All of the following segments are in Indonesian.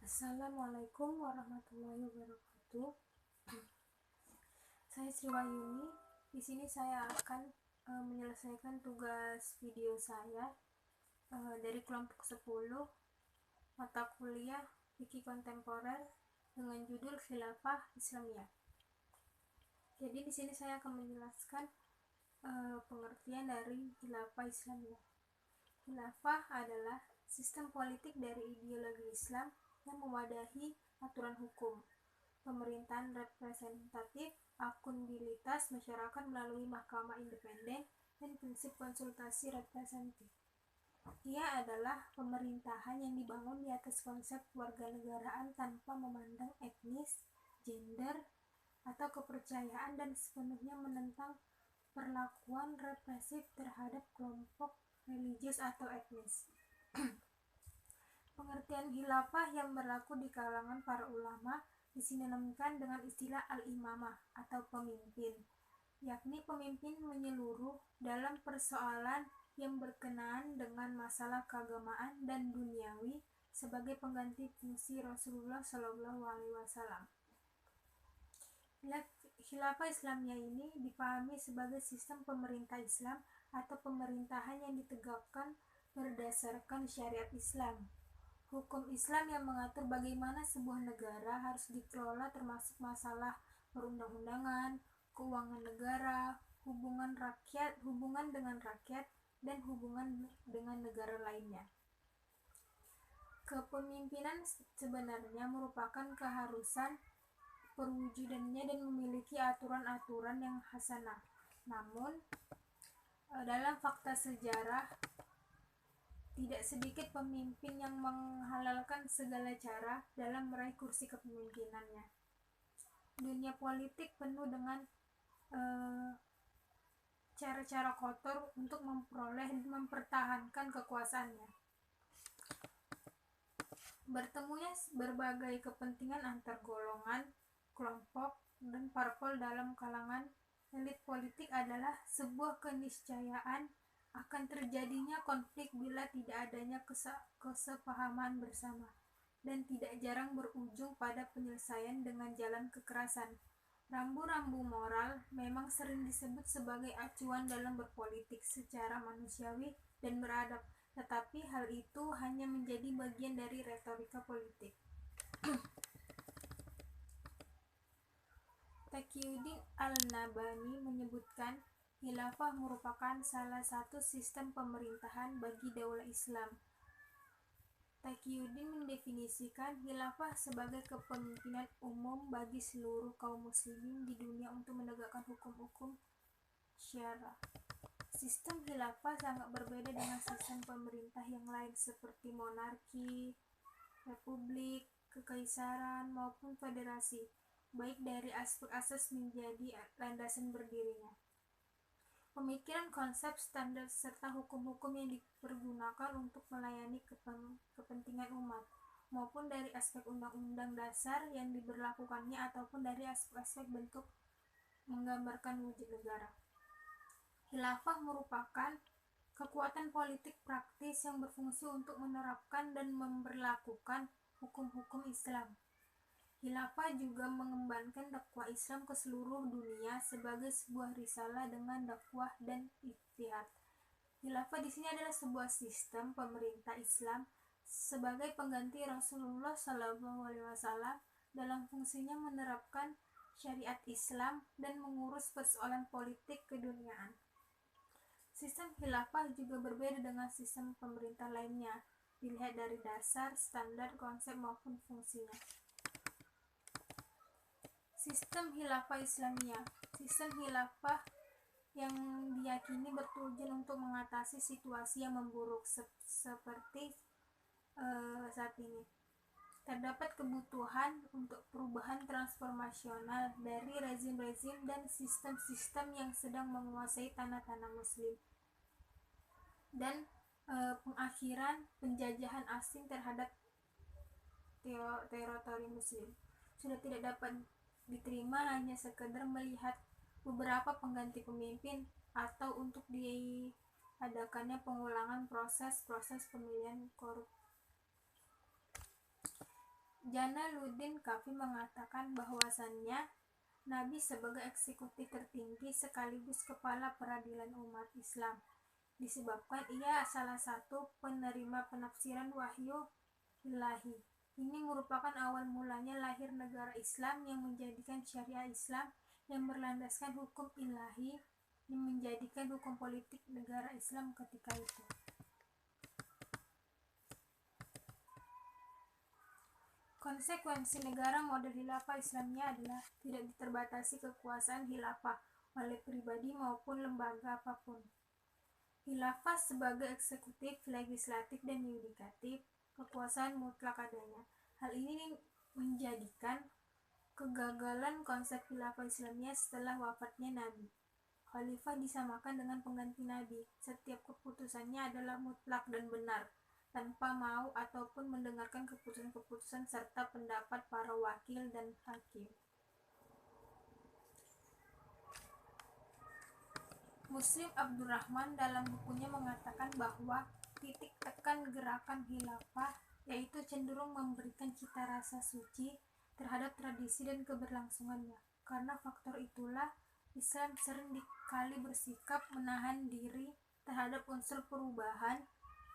Assalamualaikum warahmatullahi wabarakatuh. Saya Sri Wahyuni. Di sini saya akan menyelesaikan tugas video saya dari kelompok 10 mata kuliah Fikih Kontemporer dengan judul Khilafah Islamiyah. Jadi di sini saya akan menjelaskan pengertian dari Khilafah Islamiyah. Khilafah adalah sistem politik dari ideologi Islam yang mewadahi aturan hukum, pemerintahan representatif, akuntabilitas masyarakat melalui mahkamah independen, dan prinsip konsultasi representatif. Ia adalah pemerintahan yang dibangun di atas konsep kewarganegaraan tanpa memandang etnis, gender, atau kepercayaan dan sepenuhnya menentang perlakuan represif terhadap kelompok religius atau etnis. Pengertian khilafah yang berlaku di kalangan para ulama disinonimkan dengan istilah al-imamah atau pemimpin, yakni pemimpin menyeluruh dalam persoalan yang berkenaan dengan masalah keagamaan dan duniawi sebagai pengganti fungsi Rasulullah SAW. Khilafah Islamiyah ini dipahami sebagai sistem pemerintah Islam atau pemerintahan yang ditegakkan berdasarkan syariat Islam. Hukum Islam yang mengatur bagaimana sebuah negara harus dikelola termasuk masalah perundang-undangan, keuangan negara, hubungan dengan rakyat, dan hubungan dengan negara lainnya. Kepemimpinan sebenarnya merupakan keharusan perwujudannya dan memiliki aturan-aturan yang hasanah. Namun, dalam fakta sejarah, tidak sedikit pemimpin yang menghalalkan segala cara dalam meraih kursi kepemimpinannya. Dunia politik penuh dengan cara-cara kotor untuk memperoleh dan mempertahankan kekuasaannya. Bertemunya berbagai kepentingan antar golongan, kelompok, dan parpol dalam kalangan elit politik adalah sebuah keniscayaan akan terjadinya konflik bila tidak adanya kesepahaman bersama, dan tidak jarang berujung pada penyelesaian dengan jalan kekerasan. Rambu-rambu moral memang sering disebut sebagai acuan dalam berpolitik secara manusiawi dan beradab, tetapi hal itu hanya menjadi bagian dari retorika politik. Taqiyuddin al-Nabhani menyebutkan khilafah merupakan salah satu sistem pemerintahan bagi daulah Islam. Taqiyuddin mendefinisikan khilafah sebagai kepemimpinan umum bagi seluruh kaum muslimin di dunia untuk menegakkan hukum-hukum syara. Sistem khilafah sangat berbeda dengan sistem pemerintah yang lain seperti monarki, republik, kekaisaran, maupun federasi, baik dari aspek asas menjadi landasan berdirinya. Pemikiran, konsep, standar, serta hukum-hukum yang dipergunakan untuk melayani kepentingan umat, maupun dari aspek undang-undang dasar yang diberlakukannya ataupun dari aspek-aspek bentuk menggambarkan wujud negara. Khilafah merupakan kekuatan politik praktis yang berfungsi untuk menerapkan dan memberlakukan hukum-hukum Islam. Khilafah juga mengembankan dakwah Islam ke seluruh dunia sebagai sebuah risalah dengan dakwah dan ijtihad. Khilafah di sini adalah sebuah sistem pemerintah Islam sebagai pengganti Rasulullah SAW dalam fungsinya menerapkan syariat Islam dan mengurus persoalan politik keduniaan. Sistem khilafah juga berbeda dengan sistem pemerintah lainnya, dilihat dari dasar, standar, konsep maupun fungsinya. Sistem khilafah Islamiyah. Sistem khilafah yang diyakini bertujuan untuk mengatasi situasi yang memburuk seperti saat ini. Terdapat kebutuhan untuk perubahan transformasional dari rezim-rezim dan sistem-sistem yang sedang menguasai tanah-tanah muslim, dan pengakhiran penjajahan asing terhadap teritori muslim. Sudah tidak dapat diterima hanya sekedar melihat beberapa pengganti pemimpin atau untuk diadakannya pengulangan proses pemilihan korup. Jalaluddin Kafi mengatakan bahwasannya Nabi sebagai eksekutif tertinggi sekaligus kepala peradilan umat Islam, disebabkan ia salah satu penerima penafsiran wahyu ilahi. Ini merupakan awal mulanya lahir negara Islam yang menjadikan syariah Islam yang berlandaskan hukum ilahi yang menjadikan hukum politik negara Islam ketika itu. Konsekuensi negara model khilafah Islamnya adalah tidak terbatasi kekuasaan khilafah oleh pribadi maupun lembaga apapun. Khilafah sebagai eksekutif, legislatif, dan yudikatif, kekuasaan mutlak adanya. Hal ini menjadikan kegagalan konsep khilafah Islamnya setelah wafatnya Nabi. Khalifah disamakan dengan pengganti Nabi. Setiap keputusannya adalah mutlak dan benar, tanpa mau ataupun mendengarkan keputusan-keputusan serta pendapat para wakil dan hakim. Muslim Abdurrahman dalam bukunya mengatakan bahwa titik tekan gerakan khilafah yaitu cenderung memberikan cita rasa suci terhadap tradisi dan keberlangsungannya. Karena faktor itulah Islam sering kali bersikap menahan diri terhadap unsur perubahan,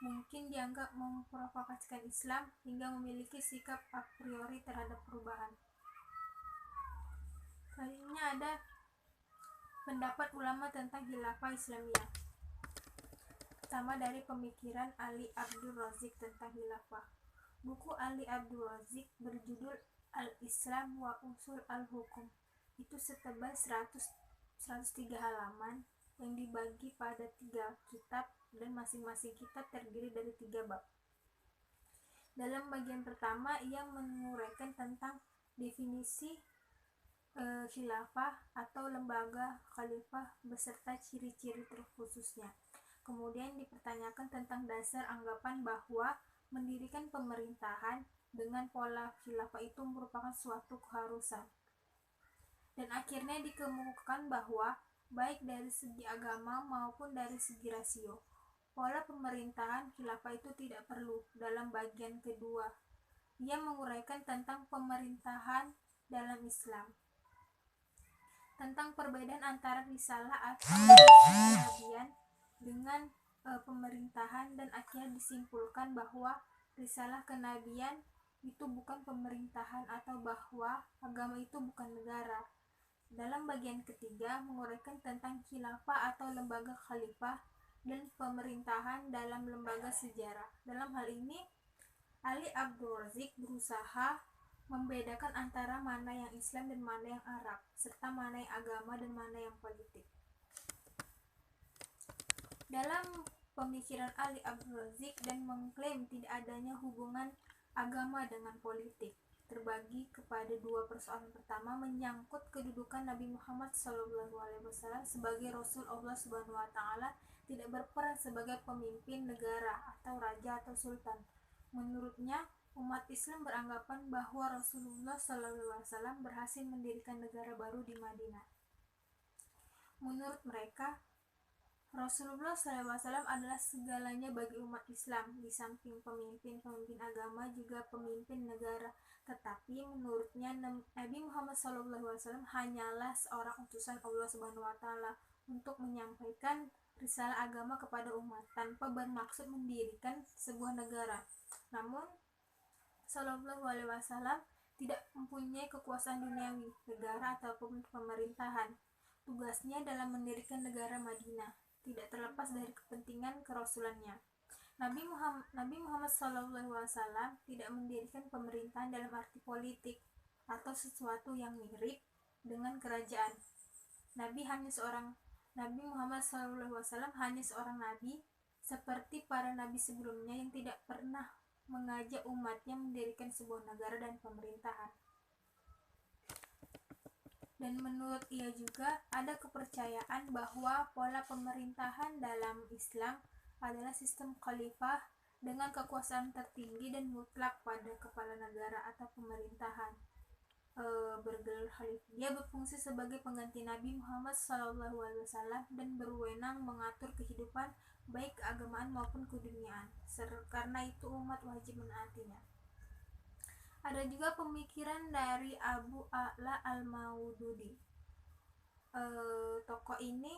mungkin dianggap memprovokasikan Islam hingga memiliki sikap a priori terhadap perubahan. Selanjutnya ada pendapat ulama tentang khilafah Islamiyah. Pertama dari pemikiran Ali Abdul Razik tentang khilafah. Buku Ali Abdul Razik berjudul Al-Islam wa Usul Al-Hukum. Itu setebal 103 halaman yang dibagi pada 3 kitab dan masing-masing kitab terdiri dari 3 bab. Dalam bagian pertama ia menguraikan tentang definisi khilafah atau lembaga khalifah beserta ciri-ciri terkhususnya. Kemudian dipertanyakan tentang dasar anggapan bahwa mendirikan pemerintahan dengan pola khilafah itu merupakan suatu keharusan. Dan akhirnya dikemukakan bahwa baik dari segi agama maupun dari segi rasio, pola pemerintahan khilafah itu tidak perlu. Dalam bagian kedua, ia menguraikan tentang pemerintahan dalam Islam, tentang perbedaan antara risalah atau kenabian dengan pemerintahan, dan akhirnya disimpulkan bahwa risalah kenabian itu bukan pemerintahan atau bahwa agama itu bukan negara. Dalam bagian ketiga menguraikan tentang khilafah atau lembaga khalifah dan pemerintahan dalam lembaga sejarah. Dalam hal ini Ali Abdul Razik berusaha membedakan antara mana yang Islam dan mana yang Arab, serta mana yang agama dan mana yang politik. Dalam pemikiran Ali Abdul Razik dan mengklaim tidak adanya hubungan agama dengan politik, terbagi kepada 2 persoalan. Pertama, menyangkut kedudukan Nabi Muhammad SAW sebagai Rasul Allah Subhanahu wa Ta'ala, tidak berperan sebagai pemimpin negara atau raja atau sultan. Menurutnya, umat Islam beranggapan bahwa Rasulullah SAW berhasil mendirikan negara baru di Madinah. Menurut mereka, Rasulullah SAW adalah segalanya bagi umat Islam, di samping pemimpin agama juga pemimpin negara. Tetapi menurutnya Nabi Muhammad SAW hanyalah seorang utusan Allah Subhanahu wa Ta'ala untuk menyampaikan risalah agama kepada umat tanpa bermaksud mendirikan sebuah negara. Namun Sallallahu Alaihi Wasallam tidak mempunyai kekuasaan duniawi, negara ataupun pemerintahan. Tugasnya dalam mendirikan negara Madinah tidak terlepas dari kepentingan kerasulannya. Nabi Muhammad SAW tidak mendirikan pemerintahan dalam arti politik atau sesuatu yang mirip dengan kerajaan. Nabi Muhammad SAW hanya seorang nabi seperti para nabi sebelumnya yang tidak pernah mengajak umatnya mendirikan sebuah negara dan pemerintahan. Dan menurut ia juga ada kepercayaan bahwa pola pemerintahan dalam Islam adalah sistem khalifah dengan kekuasaan tertinggi dan mutlak pada kepala negara atau pemerintahan bergelar khalifah. Dia berfungsi sebagai pengganti Nabi Muhammad SAW dan berwenang mengatur kehidupan baik keagamaan maupun keduniaan. Karena itu umat wajib menaatinya. Ada juga pemikiran dari Abu A'la al-Maududi. Tokoh ini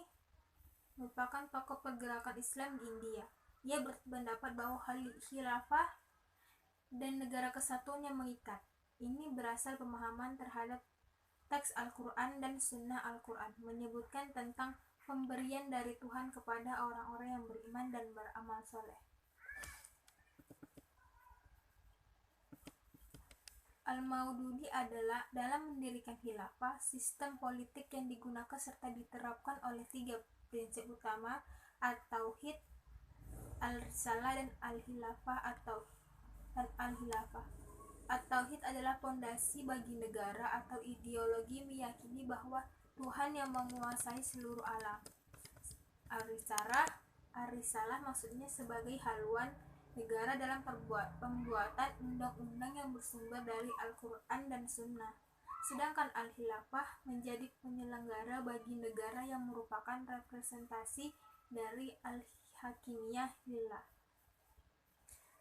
merupakan tokoh pergerakan Islam di India. Ia berpendapat bahwa khilafah dan negara kesatuan yang mengikat. Ini berasal pemahaman terhadap teks Al-Quran dan Sunnah Al-Quran, menyebutkan tentang pemberian dari Tuhan kepada orang-orang yang beriman dan beramal soleh. Al-Maududi adalah dalam mendirikan khilafah, sistem politik yang digunakan serta diterapkan oleh 3 prinsip utama, at-tauhid, al-risalah, dan al-khilafah al-khilafah. At-tauhid adalah fondasi bagi negara atau ideologi meyakini bahwa Tuhan yang menguasai seluruh alam. Ar-risalah maksudnya sebagai haluan negara dalam pembuatan undang-undang yang bersumber dari Al-Quran dan Sunnah. Sedangkan Al-Khilafah menjadi penyelenggara bagi negara yang merupakan representasi dari Al-Hakimiyah Lillah.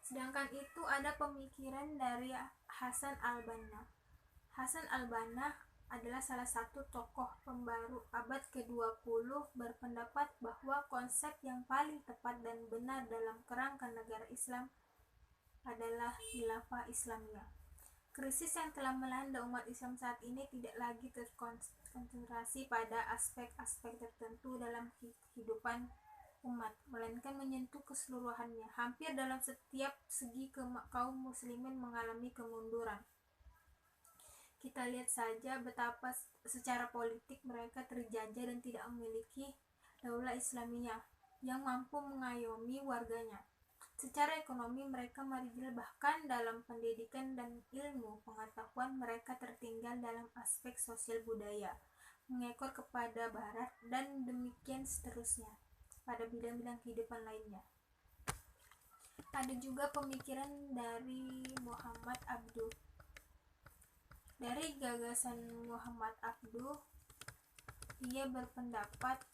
Sedangkan itu ada pemikiran dari Hasan al-Banna. Hasan al-Banna adalah salah satu tokoh pembaru abad ke-20, berpendapat bahwa konsep yang paling tepat dan benar dalam kerangka negara Islam adalah khilafah Islamiyah. Krisis yang telah melanda umat Islam saat ini tidak lagi terkonsentrasi pada aspek-aspek tertentu dalam kehidupan umat, melainkan menyentuh keseluruhannya. Hampir dalam setiap segi kaum muslimin mengalami kemunduran. Kita lihat saja betapa secara politik mereka terjajah dan tidak memiliki daulah Islamiyah yang mampu mengayomi warganya. Secara ekonomi mereka marginal, bahkan dalam pendidikan dan ilmu pengetahuan mereka tertinggal dalam aspek sosial budaya, mengekor kepada barat, dan demikian seterusnya pada bidang-bidang kehidupan lainnya. Ada juga pemikiran dari Muhammad Abduh. Dari gagasan Muhammad Abduh, ia berpendapat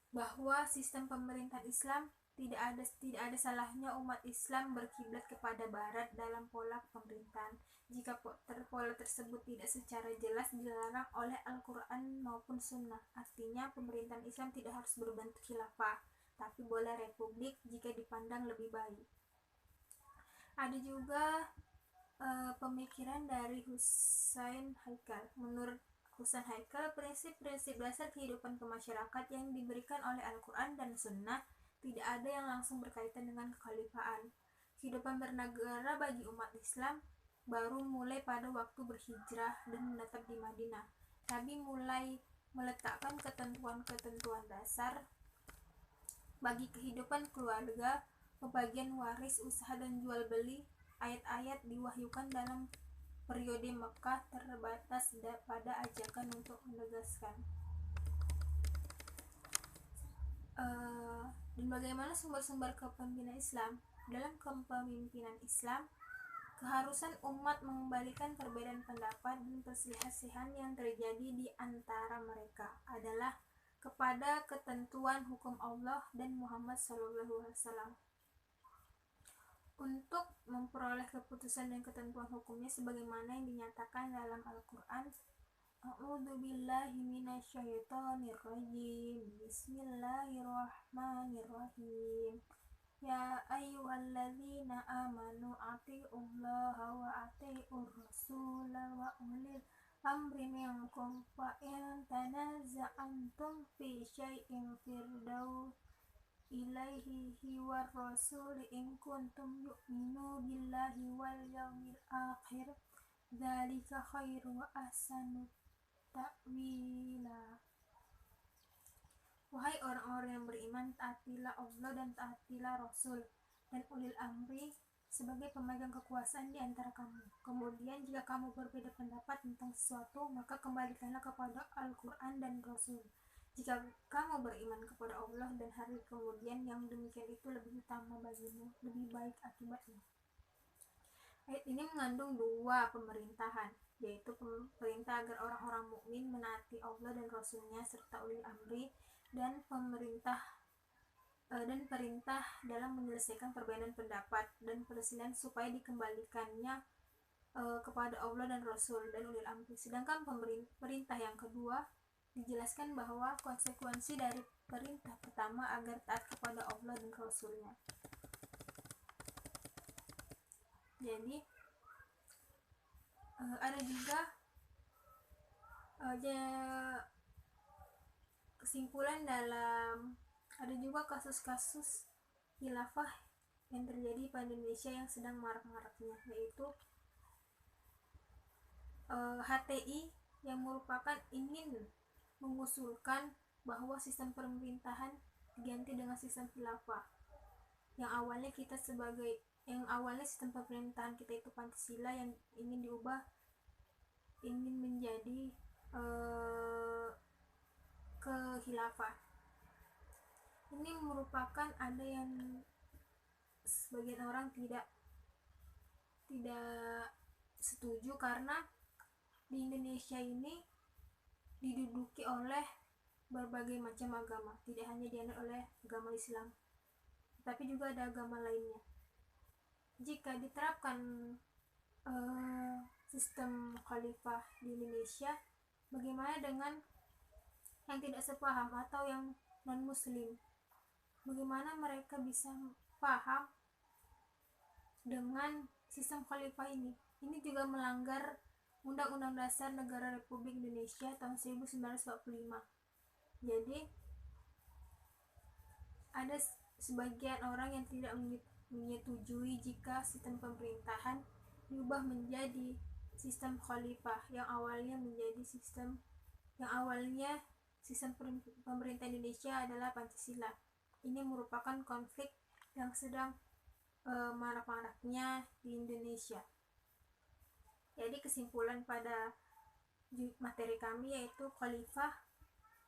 bahwa sistem pemerintahan Islam tidak ada salahnya umat Islam berkiblat kepada barat dalam pola pemerintahan jika pola tersebut tidak secara jelas dilarang oleh Al-Quran maupun Sunnah. Artinya pemerintahan Islam tidak harus berbentuk khilafah, tapi boleh republik jika dipandang lebih baik. Ada juga pemikiran dari Husain Haikal. Menurut Husain Haikal, prinsip-prinsip dasar kehidupan kemasyarakat yang diberikan oleh Al-Quran dan Sunnah tidak ada yang langsung berkaitan dengan kekhalifahan. Kehidupan bernegara bagi umat Islam baru mulai pada waktu berhijrah dan menetap di Madinah. Nabi mulai meletakkan ketentuan-ketentuan dasar bagi kehidupan keluarga, pembagian waris, usaha dan jual beli. Ayat-ayat diwahyukan dalam periode Mekah terbatas pada ajakan untuk menegaskan dan bagaimana sumber-sumber kepemimpinan Islam. Dalam kepemimpinan Islam, keharusan umat mengembalikan perbedaan pendapat dan perselisihan yang terjadi di antara mereka adalah kepada ketentuan hukum Allah dan Muhammad SAW. Untuk memperoleh keputusan dan ketentuan hukumnya sebagaimana yang dinyatakan dalam Al-Quran. A'udzubillahi minasyaitonirrajim. Bismillahirrahmanirrahim. Ya ayyuhalladzina amanu atiullaha wa atiur rasula wa ulil amri minkum fa in tanaza'antum fi syai'in firdau ilaihi war rasul in kuntum yu'minu billahi wal yaumil akhir dzalika khairu wa ahsanu ta'wila. Wahai orang-orang yang beriman, taatilah Allah dan taatilah Rasul dan ulil amri sebagai pemegang kekuasaan di antara kamu. Kemudian jika kamu berbeda pendapat tentang sesuatu, maka kembalikanlah kepada Al-Quran dan Rasul. Jika kamu beriman kepada Allah dan hari kemudian, yang demikian itu lebih utama bagimu, lebih baik akibatnya. Ayat ini mengandung 2 pemerintahan, yaitu perintah agar orang-orang mukmin menaati Allah dan Rasulnya serta ulil amri, dan dan perintah dalam menyelesaikan perbedaan pendapat dan perselisihan supaya dikembalikannya kepada Allah dan Rasul dan ulil amri. Sedangkan perintah yang kedua dijelaskan bahwa konsekuensi dari perintah pertama agar taat kepada Allah dan Rasulnya. Jadi ada juga kesimpulan dalam ada juga kasus-kasus khilafah yang terjadi pada Indonesia yang sedang marak-maraknya, yaitu HTI yang merupakan ingin mengusulkan bahwa sistem pemerintahan diganti dengan sistem khilafah. Yang awalnya sistem pemerintahan kita itu Pancasila, yang ingin diubah, ingin menjadi ke khilafah. Ini merupakan ada yang sebagian orang tidak setuju karena di Indonesia ini diduduki oleh berbagai macam agama, tidak hanya dianut oleh agama Islam, tapi juga ada agama lainnya. Jika diterapkan sistem khalifah di Indonesia, bagaimana dengan yang tidak sepaham atau yang non-muslim? Bagaimana mereka bisa paham dengan sistem khalifah ini? Ini juga melanggar Undang-Undang Dasar Negara Republik Indonesia tahun 1945. Jadi ada sebagian orang yang tidak menyetujui jika sistem pemerintahan diubah menjadi sistem khalifah yang awalnya pemerintah Indonesia adalah Pancasila. Ini merupakan konflik yang sedang marak-maraknya di Indonesia. Jadi kesimpulan pada materi kami yaitu khalifah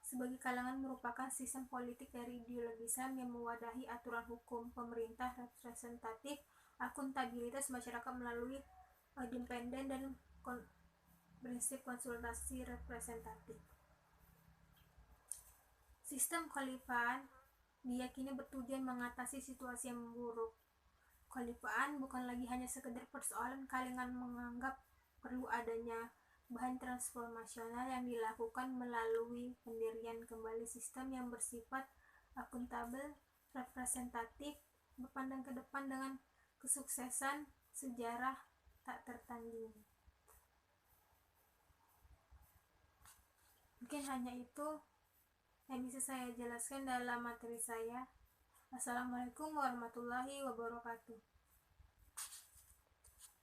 sebagai kalangan merupakan sistem politik dari ideologi Islam yang mewadahi aturan hukum, pemerintah representatif, akuntabilitas masyarakat melalui independen dan prinsip konsultasi representatif. Sistem khalifahan diyakini bertujuan mengatasi situasi yang memburuk. Khalifahan bukan lagi hanya sekedar persoalan kalangan menganggap perlu adanya bahan transformasional yang dilakukan melalui pendirian kembali sistem yang bersifat akuntabel, representatif, berpandang ke depan dengan kesuksesan sejarah tak tertandingi. Mungkin hanya itu yang bisa saya jelaskan dalam materi saya. Assalamualaikum warahmatullahi wabarakatuh.